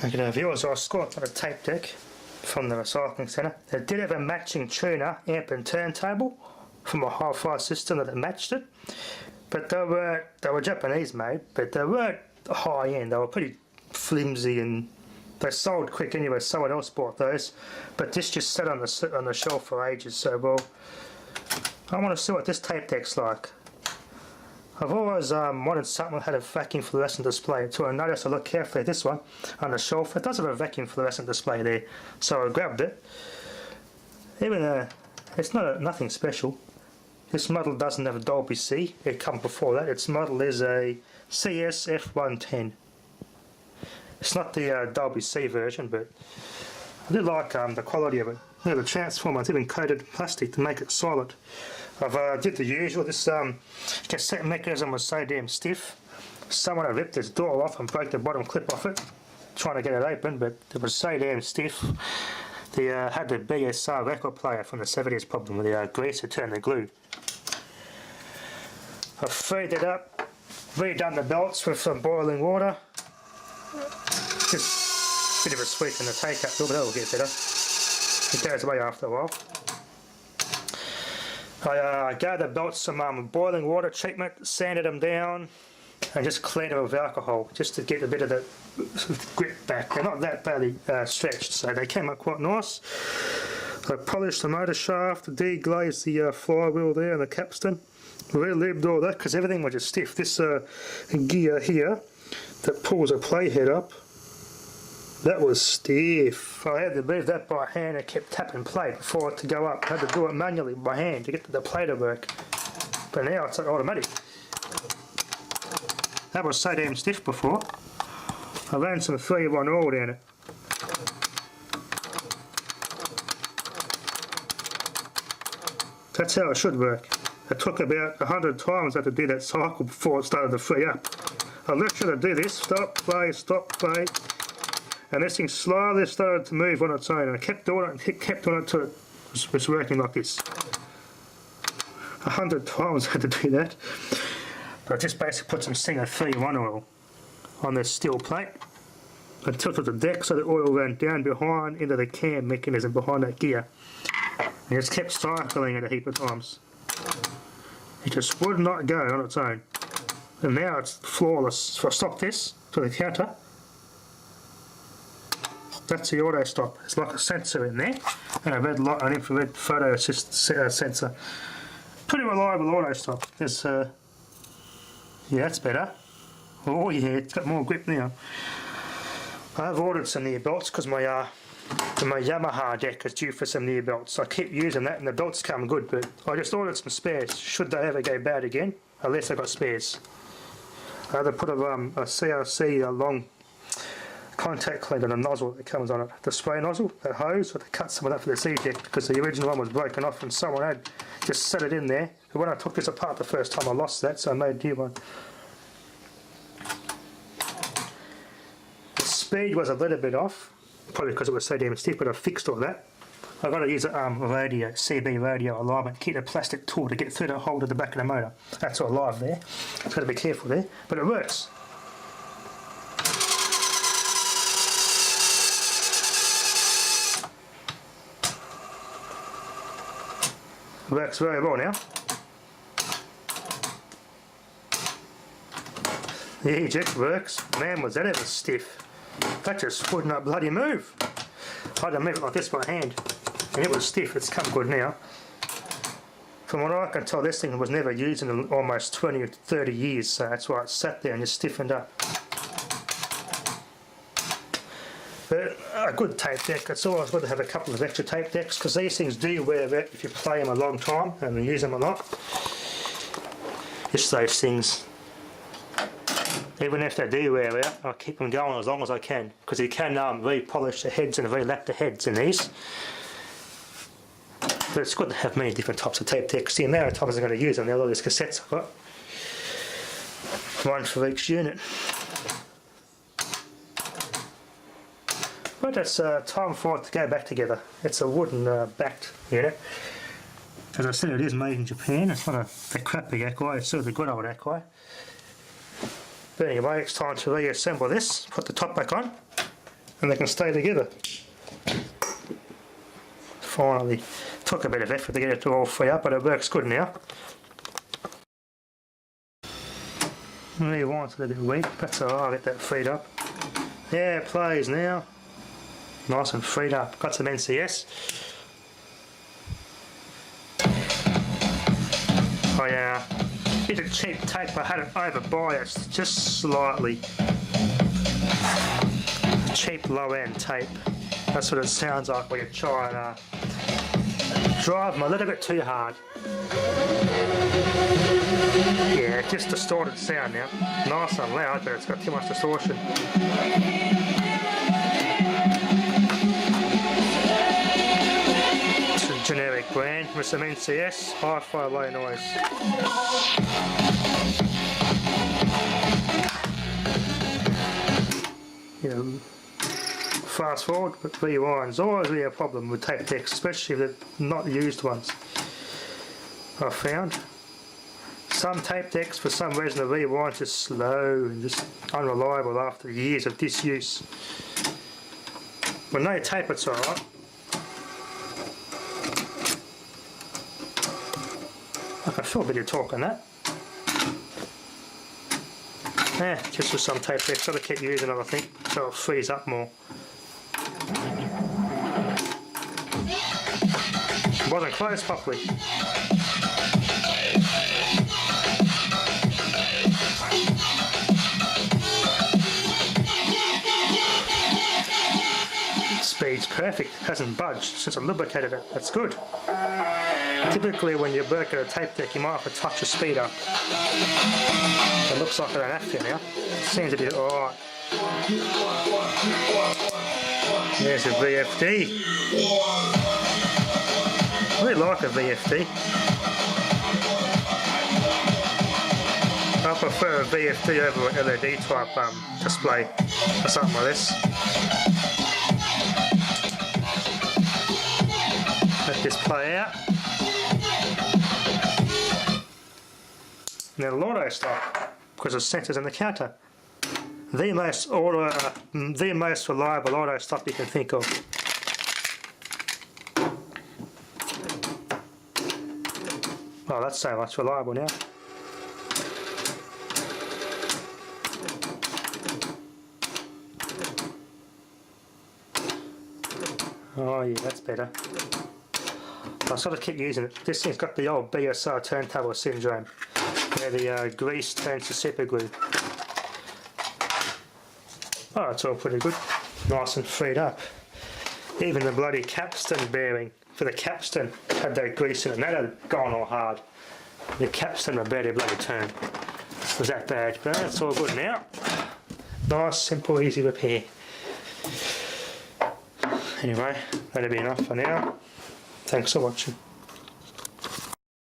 Okay, viewers, I scored on a tape deck from the recycling centre. They did have a matching tuner, amp and turntable from a hi-fi system that matched it, but they were Japanese made, but they weren't high end. They were pretty flimsy and they sold quick anyway. Someone else bought those, but this just sat on the shelf for ages. So well, I want to see what this tape deck's like. I've always wanted something that had a vacuum fluorescent display until I noticed, I looked carefully at this one on the shelf. It does have a vacuum fluorescent display there, so I grabbed it. Even though it's nothing special. This model doesn't have a Dolby C. It comes before that. Its model is a CSF110. It's not the Dolby C version, but I do like the quality of it. The transformer is even coated in plastic to make it solid. I've did the usual. This cassette mechanism was so damn stiff. Someone had ripped this door off and broke the bottom clip off it, trying to get it open, but it was so damn stiff. They had the BSR record player from the 70s problem with the grease to turn the glue. I've freed it up, redone the belts with some boiling water. Just a bit of a sweep in the take-up, but that'll get better. It goes away after a while. I gave the belts some boiling water treatment, sanded them down, and just cleaned them with alcohol, just to get a bit of the grip back. They're not that badly stretched, so they came up quite nice. I polished the motor shaft, deglazed the flywheel there and the capstan. Re-lubed all that because everything was just stiff. This gear here that pulls a playhead up, that was stiff. I had to move that by hand and kept tapping play before it to go up. I had to do it manually by hand to get the play to work. But now it's automatic. That was so damn stiff before. I ran some 3-in-1 oil down it. That's how it should work. It took about 100 times I had to do that cycle before it started to free up. I literally do this, stop, play, and this thing slowly started to move on its own. And I kept doing it and kept on it until it was working like this. 100 times I had to do that. But I just basically put some Singer 3-in-1 oil on this steel plate. I tilted the deck so the oil ran down behind into the cam mechanism behind that gear. And just kept cycling it a heap of times. It just would not go on its own. And now it's flawless. So I stop this to the counter. That's the auto stop. It's like a sensor in there and a red light, an infrared photo assist sensor. Pretty reliable auto stop. There's yeah, that's better. Oh yeah, it's got more grip now. I've ordered some near belts because my Yamaha deck is due for some near belts. I keep using that and the belts come good, but I just ordered some spares should they ever go bad again, unless I got spares. I either put a CRC long contact cleaner and a nozzle that comes on it, the spray nozzle, that hose, or to cut some of that for the C-deck because the original one was broken off and someone had just set it in there. But when I took this apart the first time I lost that, so I made a new one. The speed was a little bit off, probably because it was so damn stiff, but I fixed all that. I've got to use a radio, CB radio alignment, keep a plastic tool to get through the hole to the back of the motor. That's all live there. I've got to be careful there, but it works. It works very well now. The eject works. Man, was that ever stiff. That just would not bloody move. I had to move it like this by hand. And it was stiff. It's come good now. From what I can tell, this thing was never used in almost 20 or 30 years, so that's why it sat there and just stiffened up. But a good tape deck, it's always good to have a couple of extra tape decks because these things do wear out if you play them a long time and use them a lot. Just those things. Even if they do wear out, I'll keep them going as long as I can because you can re-polish the heads and re-lap the heads in these. But it's good to have many different types of tape decks. The amount of times I'm going to use them, now all these cassettes I've got. One for each unit. But it's time for it to go back together. It's a wooden backed unit. As I said, it is made in Japan. It's not the crappy AKAI, it's still the good old AKAI. But anyway, it's time to reassemble this. Put the top back on. and they can stay together. Finally, took a bit of effort to get it to all free up, but it works good now. Rewind a little bit weak, that's alright, I'll get that freed up. Yeah, it plays now. Nice and freed up. Got some NCS. I bit of cheap tape, I had it over biased just slightly. Cheap low end tape. That's what it sounds like when you try and drive them a little bit too hard. Yeah, just distorted sound now. Nice and loud, but it's got too much distortion. It's a generic brand with some NCS, hi-fi low noise. You know, fast forward with rewinds, always be a problem with tape decks, especially if they're not used ones. I've found some tape decks for some reason the rewinds are slow and just unreliable after years of disuse. When no tape it's alright. I can feel a bit of torque on that. Yeah, just with some tape decks, gotta keep using it I think, so it'll freeze up more. It wasn't closed properly. Speed's perfect, hasn't budged since I lubricated it, that's good. Typically when you work at a tape deck you might have to touch the speed up. It looks like I don't have to now. It seems to be alright. There's a VFD. I really like a VFD. I prefer a VFD over an LED type display or something like this. Let this play out. Now the auto stop, because the sensors in the counter. The most reliable auto stop you can think of. Oh, that's so much reliable now. Oh yeah, that's better. I sort of keep using it. This thing's got the old BSR turntable syndrome, where the grease turns to super glue. Oh, it's all pretty good. Nice and freed up. Even the bloody capstan bearing for the capstan had that grease in it, and that had gone all hard. The capstan would barely bloody turn. It was that bad, but it's all good now. Nice, simple, easy repair. Anyway, that'll be enough for now. Thanks for watching.